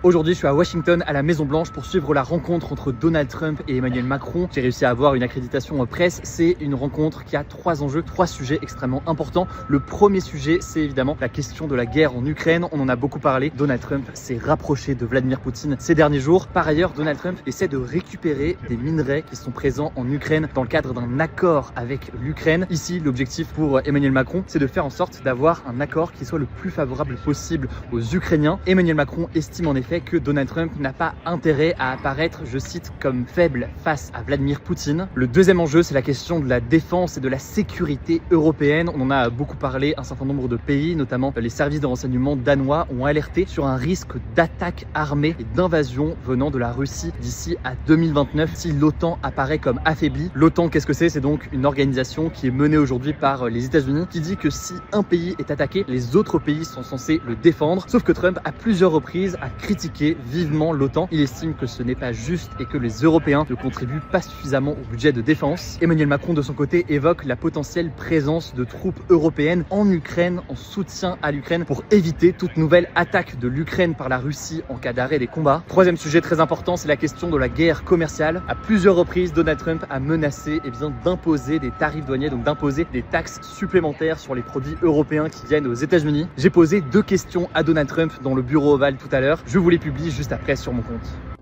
Aujourd'hui, je suis à Washington, à la Maison Blanche, pour suivre la rencontre entre Donald Trump et Emmanuel Macron. J'ai réussi à avoir une accréditation presse. C'est une rencontre qui a trois enjeux, trois sujets extrêmement importants. Le premier sujet, c'est évidemment la question de la guerre en Ukraine. On en a beaucoup parlé. Donald Trump s'est rapproché de Vladimir Poutine ces derniers jours. Par ailleurs, Donald Trump essaie de récupérer des minerais qui sont présents en Ukraine dans le cadre d'un accord avec l'Ukraine. Ici, l'objectif pour Emmanuel Macron, c'est de faire en sorte d'avoir un accord qui soit le plus favorable possible aux Ukrainiens. Emmanuel Macron estime en effet que Donald Trump n'a pas intérêt à apparaître, je cite, comme faible face à Vladimir Poutine. Le deuxième enjeu, c'est la question de la défense et de la sécurité européenne. On en a beaucoup parlé, un certain nombre de pays, notamment les services de renseignement danois, ont alerté sur un risque d'attaque armée et d'invasion venant de la Russie d'ici à 2029 si l'OTAN apparaît comme affaiblie. L'OTAN, qu'est-ce que c'est? C'est donc une organisation qui est menée aujourd'hui par les États-Unis qui dit que si un pays est attaqué, les autres pays sont censés le défendre. Sauf que Trump, à plusieurs reprises, a critiqué vivement l'OTAN. Il estime que ce n'est pas juste et que les Européens ne contribuent pas suffisamment au budget de défense. Emmanuel Macron, de son côté, évoque la potentielle présence de troupes européennes en Ukraine, en soutien à l'Ukraine, pour éviter toute nouvelle attaque de l'Ukraine par la Russie en cas d'arrêt des combats. Troisième sujet très important, c'est la question de la guerre commerciale. À plusieurs reprises, Donald Trump a menacé d'imposer des tarifs douaniers, donc d'imposer des taxes supplémentaires sur les produits européens qui viennent aux États-Unis. J'ai posé deux questions à Donald Trump dans le bureau ovale tout à l'heure. Je vous les publie juste après sur mon compte.